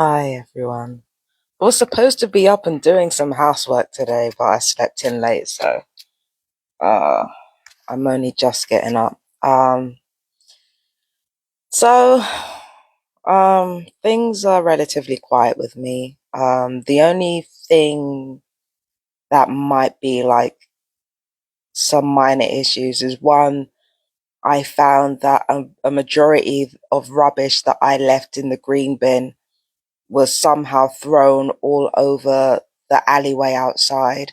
Hi everyone. I was supposed to be up and doing some housework today, but I slept in late, so uh I'm only just getting up. So things are relatively quiet with me. The only thing that might be like some minor issues is one, I found that a majority of rubbish that I left in the green bin was somehow thrown all over the alleyway outside.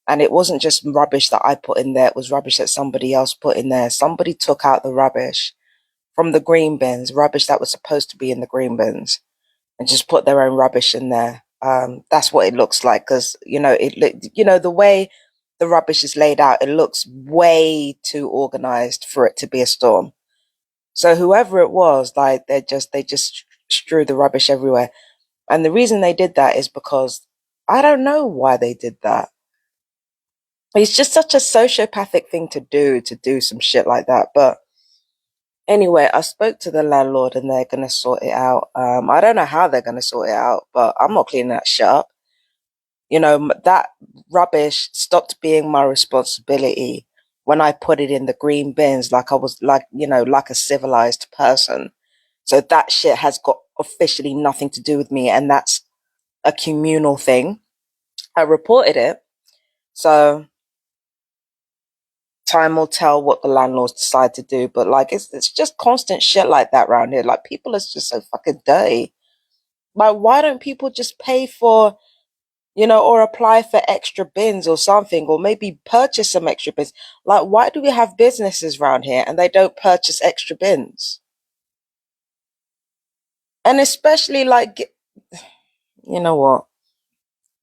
And it wasn't just rubbish that I put in there, it was rubbish that somebody else put in there. Somebody took out the rubbish from the green bins, rubbish that was supposed to be in the green bins, and just put their own rubbish in there. That's what it looks like because, the way the rubbish is laid out, it looks way too organized for it to be a storm. So whoever it was, like they just strew the rubbish everywhere. And the reason they did that is because I don't know why they did that. It's just such a sociopathic thing to do some shit like that. But anyway, I spoke to the landlord and they're gonna sort it out. I don't know how they're gonna sort it out, but I'm not cleaning that shit up. That rubbish stopped being my responsibility when I put it in the green bins, like I was like a civilized person. So that shit has got officially nothing to do with me, and that's a communal thing. I reported it, so time will tell what the landlords decide to do. But like it's just constant shit like that around here. Like people are just so fucking dirty. Like why don't people just pay for, or apply for extra bins or something, or maybe purchase some extra bins? Like why do we have businesses around here and they don't purchase extra bins? And especially like, you know what?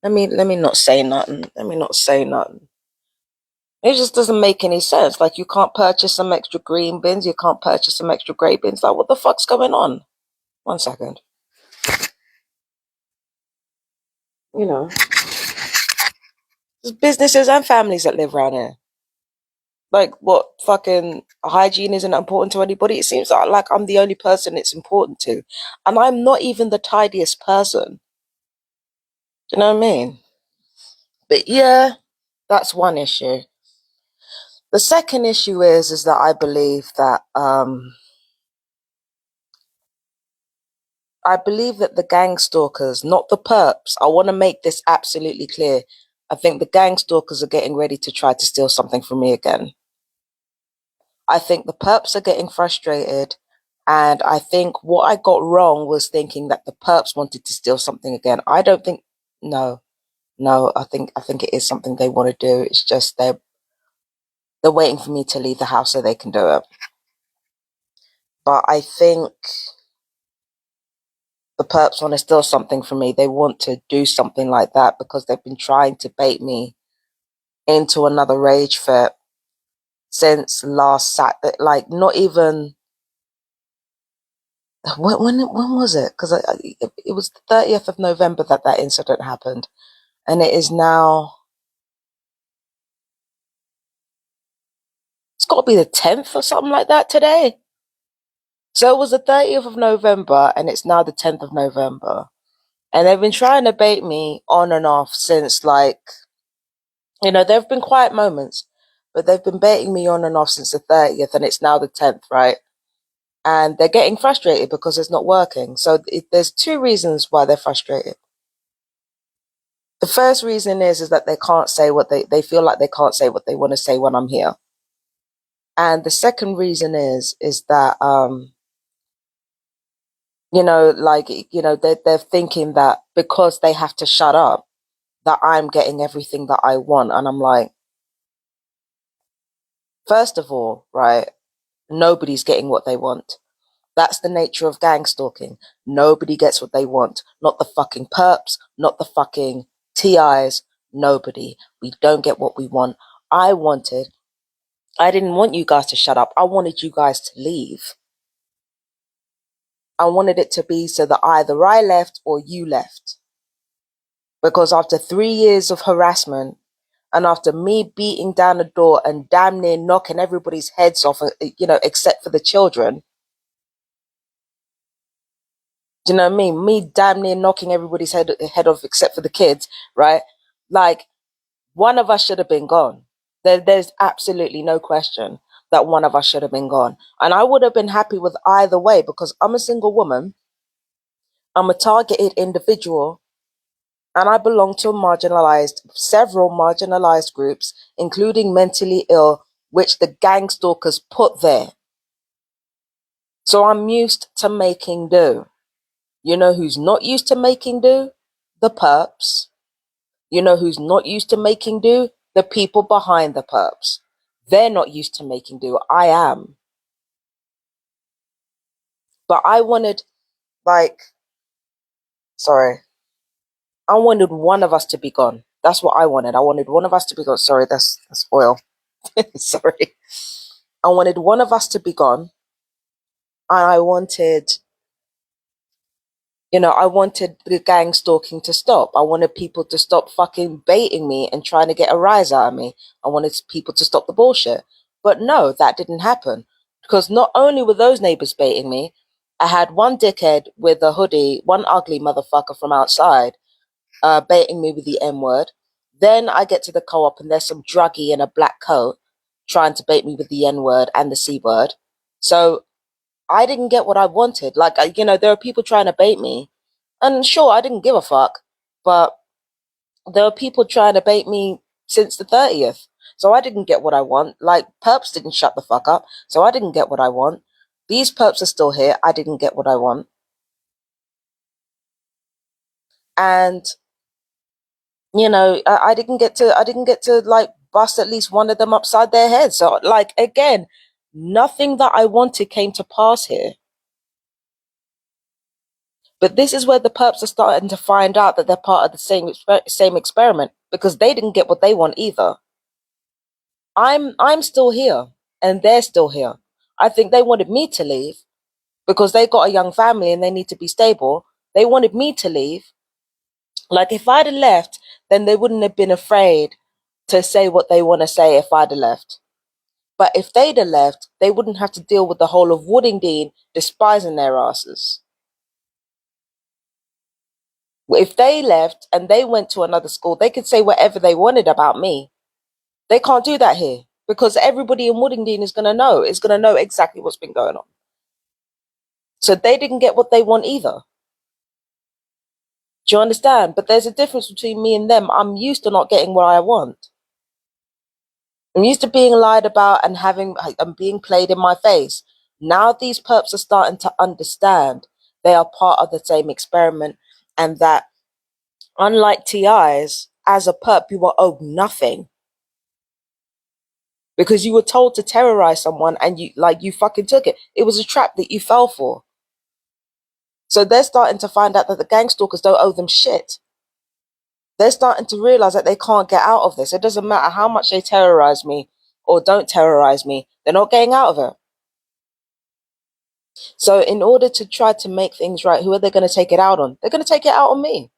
Let me not say nothing. Let me not say nothing. It just doesn't make any sense. Like you can't purchase some extra green bins, you can't purchase some extra grey bins. Like what the fuck's going on? One second. You know, there's businesses and families that live around here. Like what fucking hygiene isn't important to anybody? It seems like I'm the only person it's important to. And I'm not even the tidiest person. Do you know what I mean? But yeah, that's one issue. The second issue is that I believe that the gang stalkers, not the perps, I want to make this absolutely clear. I think the gang stalkers are getting ready to try to steal something from me again. I think the perps are getting frustrated. And I think what I got wrong was thinking that the perps wanted to steal something again. I don't think, no, no, I think it is something they want to do. It's just they're waiting for me to leave the house so they can do it. But I think the perps want to steal something from me. They want to do something like that because they've been trying to bait me into another rage fit since last Saturday. Like not even when was it? Because it was the 30th of November that incident happened, and it is now. It's got to be the 10th or something like that today. So it was the 30th of November, and it's now the 10th of November, and they've been trying to bait me on and off since like. There have been quiet moments, but they've been baiting me on and off since the 30th, and it's now the 10th, right? And they're getting frustrated because it's not working. So there's two reasons why they're frustrated. The first reason is that they can't say what they feel like they can't say what they want to say when I'm here. And the second reason is that they're thinking that because they have to shut up, that I'm getting everything that I want. And I'm like, first of all, right, nobody's getting what they want. That's the nature of gang stalking. Nobody gets what they want. Not the fucking perps, not the fucking TIs, nobody. We don't get what we want. I didn't want you guys to shut up. I wanted you guys to leave. I wanted it to be so that either I left or you left. Because after 3 years of harassment and after me beating down the door and damn near knocking everybody's heads off, except for the children, Do you know what I mean? Me damn near knocking everybody's head off except for the kids, right? Like, one of us should have been gone. There's absolutely no question that one of us should have been gone. And I would have been happy with either way because I'm a single woman. I'm a targeted individual and I belong to several marginalized groups, including mentally ill, which the gang stalkers put there. So I'm used to making do. You know who's not used to making do? The perps. You know who's not used to making do? The people behind the perps. They're not used to making do. I am. But I wanted, like, sorry, I wanted one of us to be gone. That's what I wanted. I wanted one of us to be gone. Sorry, that's oil. Sorry. I wanted one of us to be gone. And I wanted the gang stalking to stop. I wanted people to stop fucking baiting me and trying to get a rise out of me. I wanted people to stop the bullshit. But no, that didn't happen. Because not only were those neighbors baiting me, I had one dickhead with a hoodie, one ugly motherfucker from outside, baiting me with the N word. Then I get to the co-op and there's some druggie in a black coat trying to bait me with the N word and the C word. So I didn't get what I wanted. Like, there are people trying to bait me. And sure, I didn't give a fuck. But there are people trying to bait me since the 30th. So I didn't get what I want. Like, Perps didn't shut the fuck up. So I didn't get what I want. These Perps are still here. I didn't get what I want. And, I didn't get to like bust at least one of them upside their head. So, like, again, nothing that I wanted came to pass here. But this is where the perps are starting to find out that they're part of the same experiment because they didn't get what they want either. I'm still here and they're still here. I think they wanted me to leave because they got a young family and they need to be stable. They wanted me to leave. Like if I'd have left, then they wouldn't have been afraid to say what they want to say if I'd have left. But if they'd have left, they wouldn't have to deal with the whole of Woodingdean despising their asses. If they left and they went to another school, they could say whatever they wanted about me. They can't do that here because everybody in Woodingdean is going to know. Is going to know exactly what's been going on. So they didn't get what they want either. Do you understand? But there's a difference between me and them. I'm used to not getting what I want. I'm used to being lied about and being played in my face. Now these perps are starting to understand they are part of the same experiment and that unlike TIs, as a perp, you are owed nothing. Because you were told to terrorize someone and you fucking took it. It was a trap that you fell for. So they're starting to find out that the gang stalkers don't owe them shit. They're starting to realize that they can't get out of this. It doesn't matter how much they terrorize me or don't terrorize me. They're not getting out of it. So in order to try to make things right, who are they going to take it out on? They're going to take it out on me.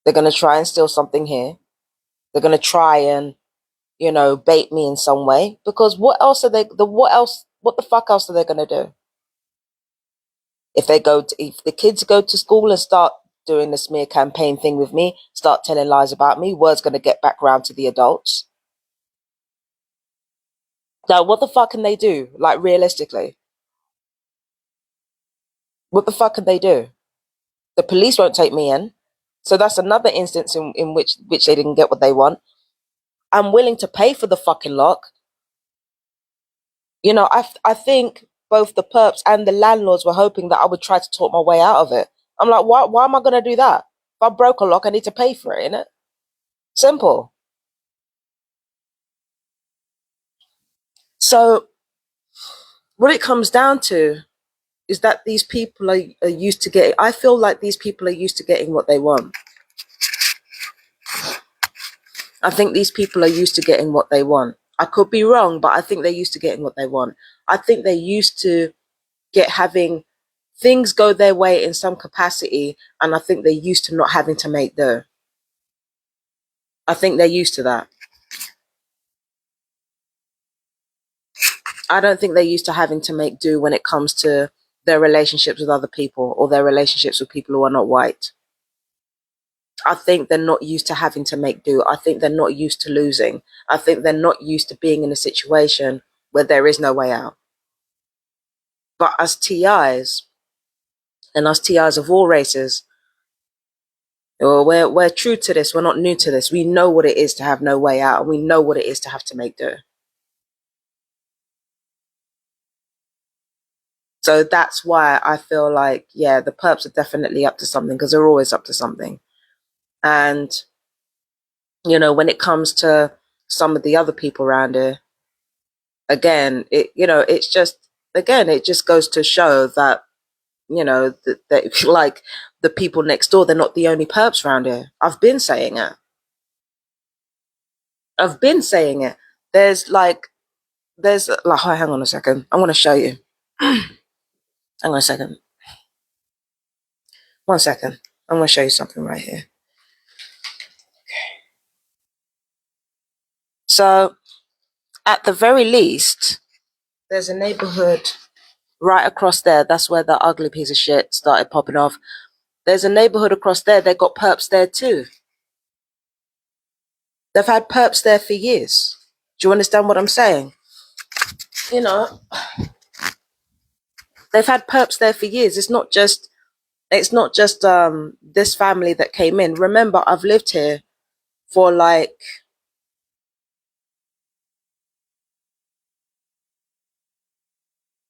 They're going to try and steal something here. They're going to try and, bait me in some way. Because what the fuck else are they going to do? If the kids go to school and start doing the smear campaign thing with me, start telling lies about me, word's going to get back round to the adults. Now, what the fuck can they do? Like, realistically, what the fuck can they do? The police won't take me in. So that's another instance in which they didn't get what they want. I'm willing to pay for the fucking lock. I think both the perps and the landlords were hoping that I would try to talk my way out of it. I'm like, why am I going to do that? If I broke a lock, I need to pay for it, innit? Simple. So what it comes down to is that these people are used to getting, I feel like these people are used to getting what they want. I think these people are used to getting what they want. I could be wrong, but I think they're used to getting what they want. I think they're used to having things go their way in some capacity, and I think they're used to not having to make do. I think they're used to that. I don't think they're used to having to make do when it comes to their relationships with other people or their relationships with people who are not white. I think they're not used to having to make do. I think they're not used to losing. I think they're not used to being in a situation where there is no way out. But as TIs, and us TIs of all races, we're true to this. We're not new to this. We know what it is to have no way out. And we know what it is to have to make do. So that's why I feel like, yeah, the perps are definitely up to something, because they're always up to something. And, you know, when it comes to some of the other people around here, again, it's just, again, it just goes to show that, you know, that like the people next door, they're not the only perps around here. I've been saying it. There's like, oh, hang on a second. I want to show you. Hang on a second. 1 second. I'm going to show you something right here. So, at the very least, there's a neighborhood right across there. That's where the ugly piece of shit started popping off. There's a neighborhood across there. They got perps there too. They've had perps there for years. Do you understand what I'm saying? You know, they've had perps there for years. It's not just this family that came in. Remember, I've lived here for like,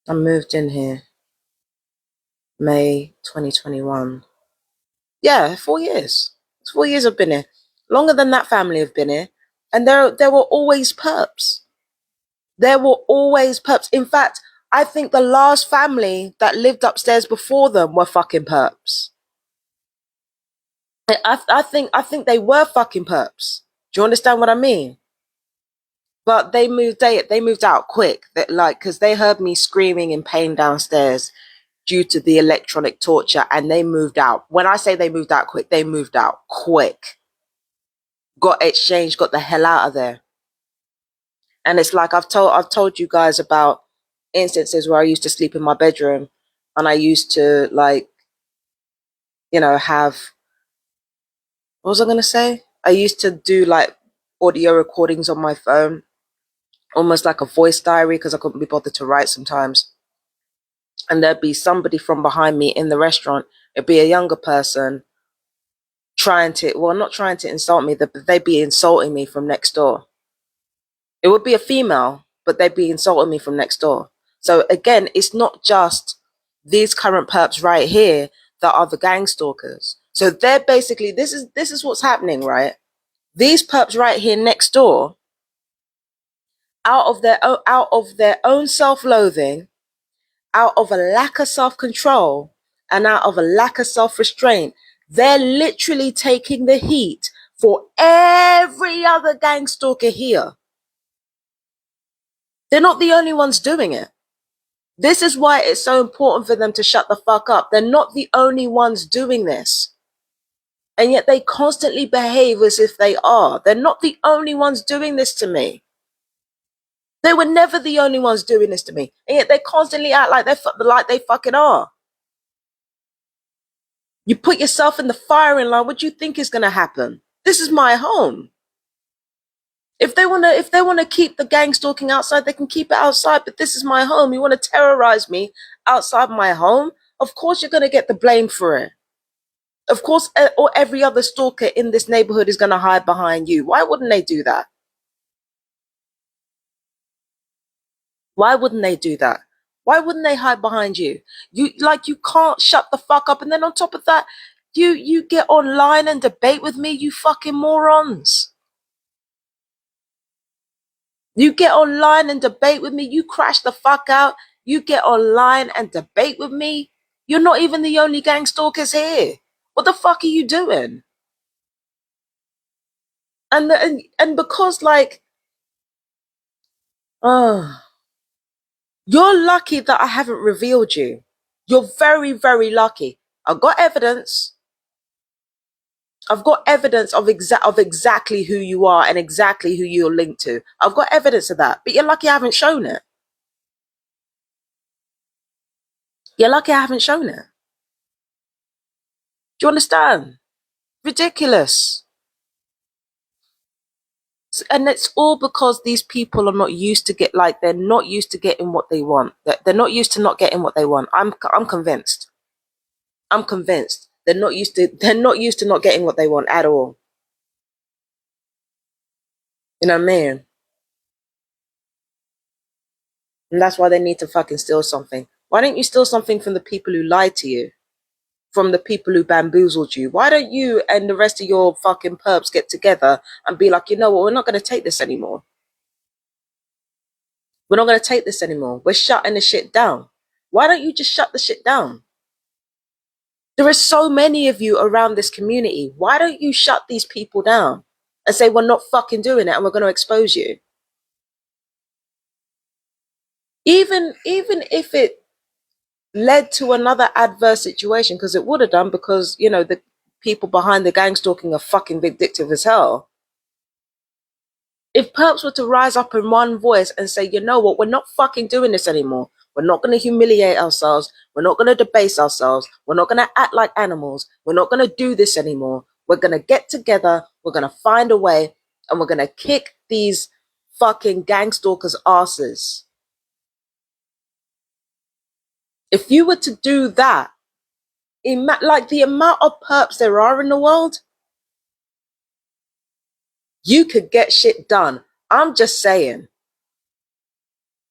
I moved in here May 2021. Yeah, 4 years. It's 4 years I've been here. Longer than that family have been here. And there were always perps. There were always perps. In fact, I think the last family that lived upstairs before them were fucking perps. I think they were fucking perps. Do you understand what I mean? But they moved out quick. Because they heard me screaming in pain downstairs due to the electronic torture, and they moved out. When I say they moved out quick, they moved out quick. Got exchanged, got the hell out of there. And it's like I've told you guys about instances where I used to sleep in my bedroom, and I used to, like, you know, have, what was I gonna say? I used to do like audio recordings on my phone, almost like a voice diary, because I couldn't be bothered to write sometimes. And there'd be somebody from behind me in the restaurant. It'd be a younger person not trying to insult me, they'd be insulting me from next door. It would be a female, but they'd be insulting me from next door. So again, it's not just these current perps right here that are the gang stalkers. So they're basically, this is what's happening, right? These perps right here next door, out of their own self-loathing, out of a lack of self-control, and out of a lack of self-restraint, they're literally taking the heat for every other gang stalker here. They're not the only ones doing it. This is why it's so important for them to shut the fuck up. They're not the only ones doing this. And yet they constantly behave as if they are. They're not the only ones doing this to me. They were never the only ones doing this to me. And yet they constantly act like they fucking are. You put yourself in the firing line, what do you think is going to happen? This is my home. If they want to keep the gang stalking outside, they can keep it outside, but this is my home. You want to terrorize me outside my home? Of course you're going to get the blame for it. Of course, or every other stalker in this neighborhood is going to hide behind you. Why wouldn't they do that? Why wouldn't they do that? Why wouldn't they hide behind you? You can't shut the fuck up. And then on top of that, you get online and debate with me, you fucking morons. You get online and debate with me, you crash the fuck out. You get online and debate with me. You're not even the only gang stalkers here. What the fuck are you doing? And because, like, oh, you're lucky that I haven't revealed you. You're very, very lucky. I've got evidence. I've got evidence of exactly who you are and exactly who you're linked to. I've got evidence of that, but you're lucky I haven't shown it. You're lucky I haven't shown it. Do you understand? Ridiculous. And it's all because these people are not used to they're not used to getting what they want. They're not used to not getting what they want. I'm convinced. I'm convinced. They're not used to not getting what they want at all. You know what I mean? And that's why they need to fucking steal something. Why don't you steal something from the people who lied to you? From the people who bamboozled you? Why don't you and the rest of your fucking perps get together and be like, you know what, we're not going to take this anymore. We're not going to take this anymore. We're shutting the shit down. Why don't you just shut the shit down? There are so many of you around this community. Why don't you shut these people down and say, we're not fucking doing it and we're going to expose you? Even if it led to another adverse situation, because it would have done, because, you know, the people behind the gang stalking are fucking vindictive as hell. If Perps were to rise up in one voice and say, you know what, we're not fucking doing this anymore. We're not going to humiliate ourselves. We're not going to debase ourselves. We're not going to act like animals. We're not going to do this anymore. We're going to get together. We're going to find a way, and we're going to kick these fucking gang stalkers' asses. If you were to do that, like the amount of perps there are in the world, you could get shit done. I'm just saying.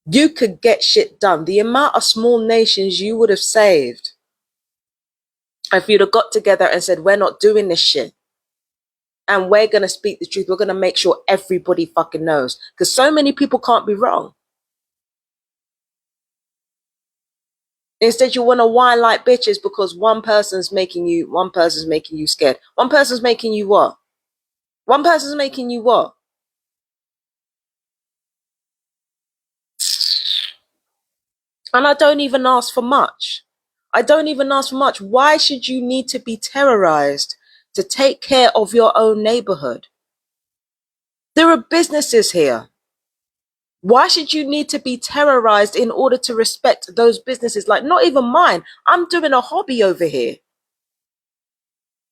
You could get shit done. The amount of small nations you would have saved if you'd have got together and said, we're not doing this shit. And we're going to speak the truth. We're going to make sure everybody fucking knows. Because so many people can't be wrong. Instead, you want to whine like bitches because one person's making you scared. One person's making you what? One person's making you what? And I don't even ask for much. I don't even ask for much. Why should you need to be terrorized to take care of your own neighborhood? There are businesses here. Why should you need to be terrorized in order to respect those businesses? Like, not even mine. I'm doing a hobby over here.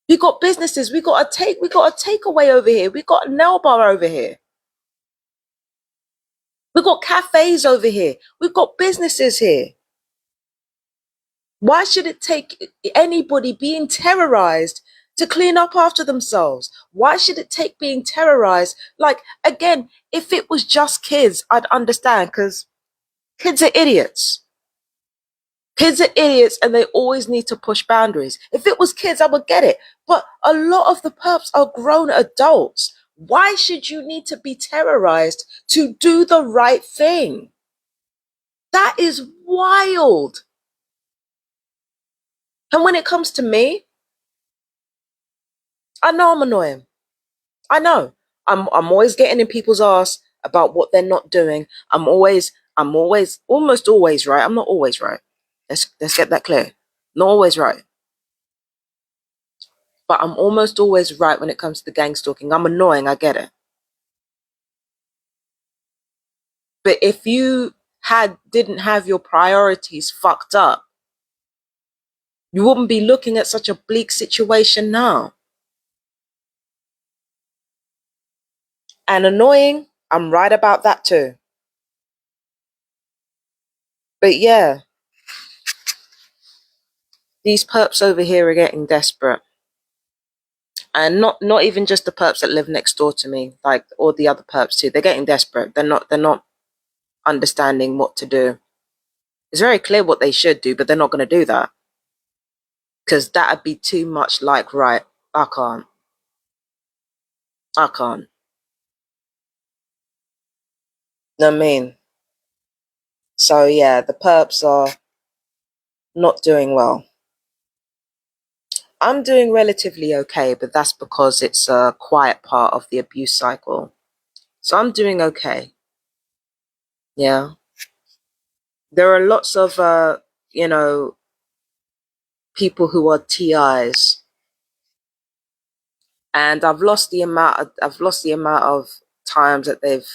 We got businesses. We got a takeaway over here. We got a nail bar over here. We got cafes over here. We've got businesses here. Why should it take anybody being terrorized to clean up after themselves? Why should it take being terrorized? Like, again, if it was just kids, I'd understand, because kids are idiots. Kids are idiots and they always need to push boundaries. If it was kids, I would get it. But a lot of the perps are grown adults. Why should you need to be terrorized to do the right thing? That is wild. And when it comes to me, I know I'm annoying. I know. I'm always getting in people's ass about what they're not doing. I'm almost always right. I'm not always right. Let's get that clear. Not always right. But I'm almost always right when it comes to the gang stalking. I'm annoying, I get it. But if you didn't have your priorities fucked up, you wouldn't be looking at such a bleak situation now. And annoying, I'm right about that too. But yeah, these perps over here are getting desperate. And not even just the perps that live next door to me, like all the other perps too. They're getting desperate. They're not understanding what to do. It's very clear what they should do, but they're not going to do that. Because that'd be too much like, right, I can't. I can't. You know what I mean? So yeah, the perps are not doing well. I'm doing relatively okay, but that's because it's a quiet part of the abuse cycle. So I'm doing okay. Yeah. There are lots of, people who are TIs. And I've lost the amount of times that they've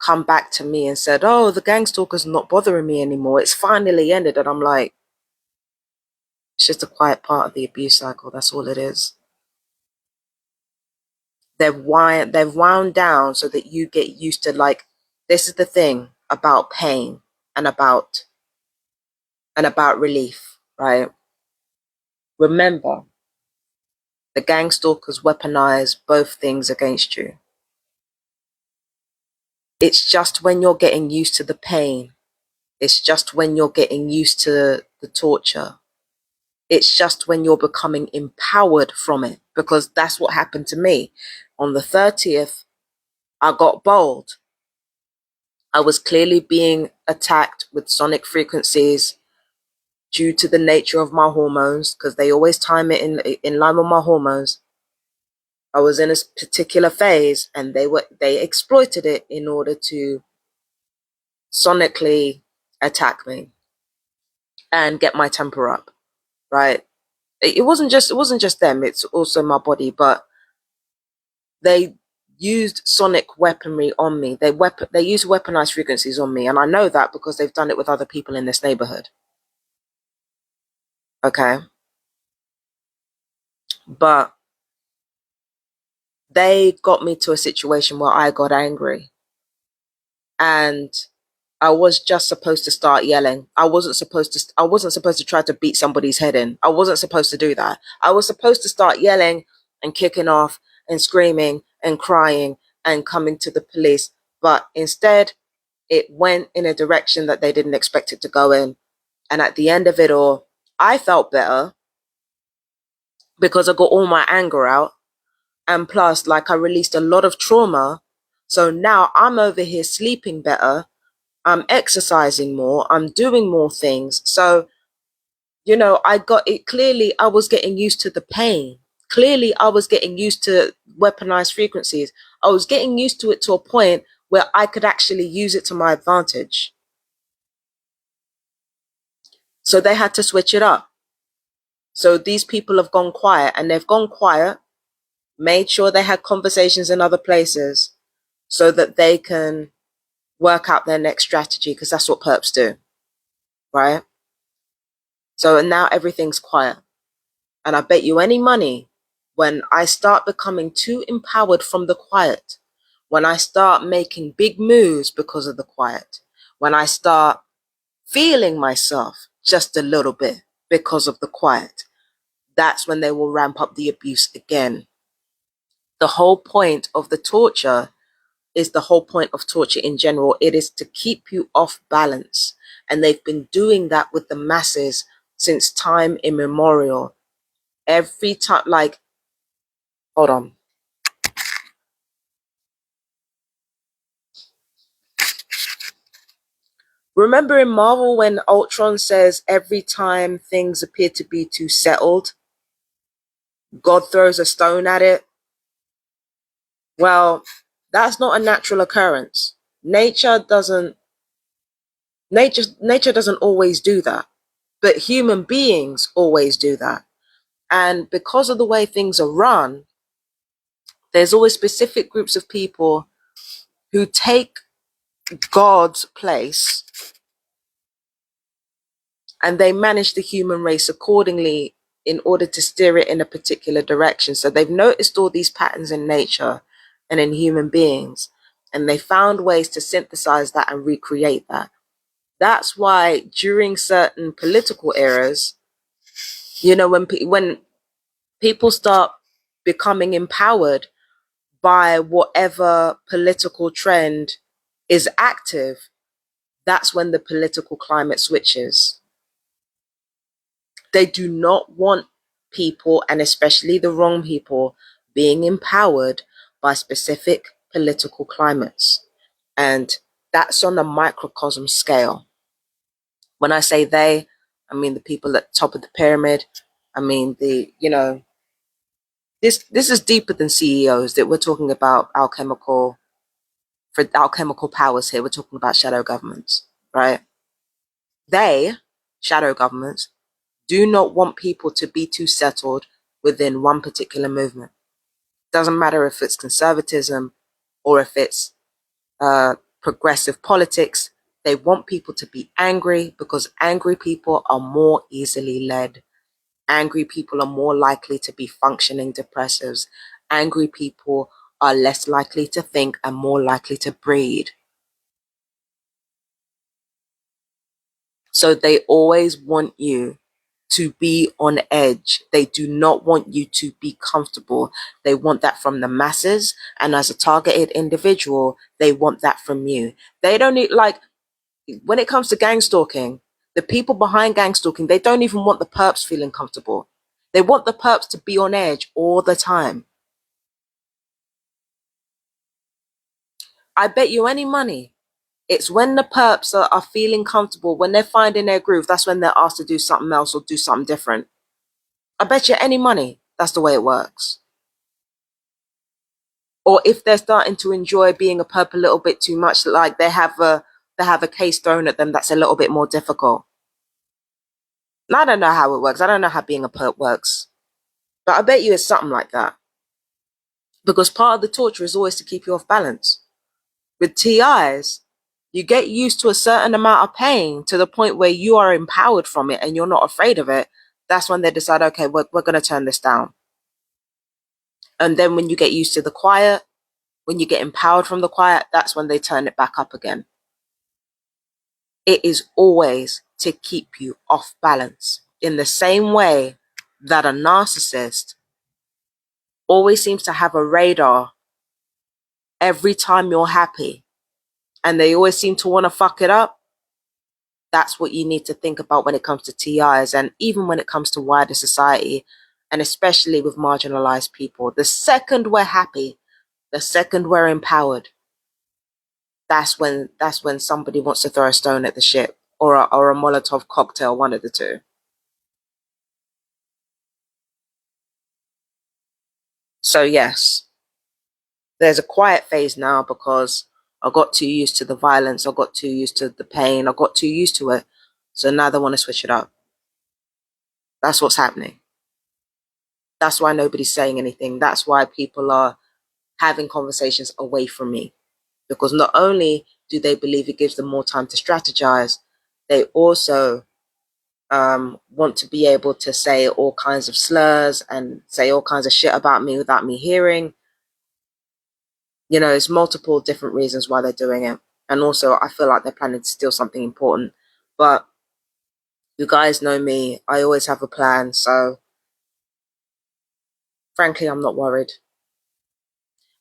come back to me and said, oh, the gang stalker's not bothering me anymore. It's finally ended. And I'm like, It's just a quiet part of the abuse cycle. That's all it is. They've wound down so that you get used to, like, this is the thing about pain and about relief, right? Remember, the gang stalkers weaponize both things against you. It's just when you're getting used to the pain. It's just when you're getting used to the torture. It's just when you're becoming empowered from it, because that's what happened to me. On the 30th, I got bold. I was clearly being attacked with sonic frequencies due to the nature of my hormones, because they always time it in line with my hormones. I was in a particular phase, and they exploited it in order to sonically attack me and get my temper up, right? It wasn't just them, it's also my body, but they used sonic weaponry on me. They used weaponized frequencies on me, and I know that because they've done it with other people in this neighborhood. Okay? But they got me to a situation where I got angry, and I was just supposed to start yelling. I wasn't supposed to try to beat somebody's head in. I wasn't supposed to do that. I was supposed to start yelling and kicking off and screaming and crying and coming to the police. But instead, it went in a direction that they didn't expect it to go in. And at the end of it all, I felt better because I got all my anger out. And plus, like, I released a lot of trauma. So now I'm over here sleeping better. I'm exercising more. I'm doing more things. So, I got it. Clearly, I was getting used to the pain. Clearly, I was getting used to weaponized frequencies. I was getting used to it to a point where I could actually use it to my advantage. So they had to switch it up. So these people have gone quiet, and they've gone quiet, made sure they had conversations in other places so that they can work out their next strategy, because that's what perps do, right? So now everything's quiet. And I bet you any money, when I start becoming too empowered from the quiet, when I start making big moves because of the quiet, when I start feeling myself just a little bit because of the quiet, that's when they will ramp up the abuse again. The whole point of the torture is the whole point of torture in general. It is to keep you off balance. And they've been doing that with the masses since time immemorial. Every time, like, hold on. Remember in Marvel when Ultron says every time things appear to be too settled, God throws a stone at it? Well, that's not a natural occurrence. Nature doesn't always do that, but human beings always do that. And because of the way things are run, there's always specific groups of people who take God's place, and they manage the human race accordingly in order to steer it in a particular direction. So they've noticed all these patterns in nature and in human beings, and they found ways to synthesize that and recreate that. That's why during certain political eras, when people start becoming empowered by whatever political trend is active, that's when the political climate switches. They do not want people, and especially the wrong people, being empowered by specific political climates. And that's on a microcosm scale. When I say they, I mean the people at the top of the pyramid. I mean this is deeper than CEOs. That we're talking about alchemical powers here. We're talking about shadow governments, right? They, shadow governments, do not want people to be too settled within one particular movement. Doesn't matter if it's conservatism or if it's progressive politics. They want people to be angry because angry people are more easily led. Angry people are more likely to be functioning depressives. Angry people are less likely to think and more likely to breed. So they always want you to be on edge. They do not want you to be comfortable. They want that from the masses. And as a targeted individual, they want that from you. They don't need, like, when it comes to gang stalking, the people behind gang stalking, they don't even want the perps feeling comfortable. They want the perps to be on edge all the time. I bet you any money, it's when the perps are feeling comfortable, when they're finding their groove, that's when they're asked to do something else or do something different. I bet you any money that's the way it works. Or if they're starting to enjoy being a perp a little bit too much, like they have a case thrown at them that's a little bit more difficult. And I don't know how it works. I don't know how being a perp works. But I bet you it's something like that. Because part of the torture is always to keep you off balance. With TIs, you get used to a certain amount of pain to the point where you are empowered from it and you're not afraid of it. That's when they decide, okay, we're going to turn this down. And then when you get used to the quiet, when you get empowered from the quiet, that's when they turn it back up again. It is always to keep you off balance. In the same way that a narcissist always seems to have a radar every time you're happy and they always seem to want to fuck it up, that's what you need to think about when it comes to TIs and even when it comes to wider society, and especially with marginalized people. The second we're happy, the second we're empowered, that's when somebody wants to throw a stone at the ship or a Molotov cocktail, one of the two. So yes, there's a quiet phase now because I got too used to the violence, I got too used to the pain, I got too used to it. So now they want to switch it up. That's what's happening. That's why nobody's saying anything. That's why people are having conversations away from me. Because not only do they believe it gives them more time to strategize, they also want to be able to say all kinds of slurs and say all kinds of shit about me without me hearing. You know, it's multiple different reasons why they're doing it. And also, I feel like they're planning to steal something important. But you guys know me. I always have a plan. So, frankly, I'm not worried.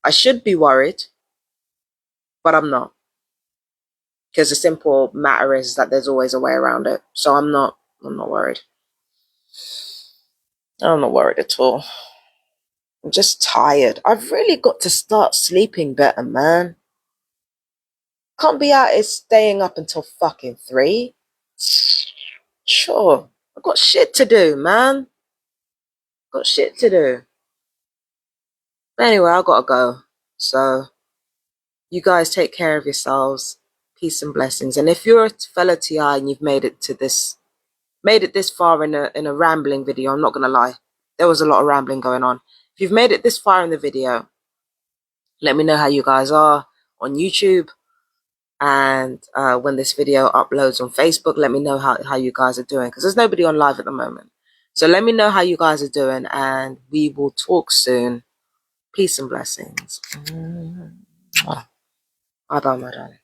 I should be worried, but I'm not. Because the simple matter is that there's always a way around it. So I'm not worried. I'm not worried at all. I'm just tired. I've really got to start sleeping better, man. Can't be out here staying up until fucking 3. Sure. I've got shit to do, man. Got shit to do. Anyway, I gotta go. So, you guys take care of yourselves. Peace and blessings. And if you're a fellow TI and you've made it this far in a rambling video, I'm not gonna lie. There was a lot of rambling going on. If you've made it this far in the video, let me know how you guys are on YouTube. And when this video uploads on Facebook, let me know how you guys are doing. Because there's nobody on live at the moment. So let me know how you guys are doing. And we will talk soon. Peace and blessings. Bye bye, my darling.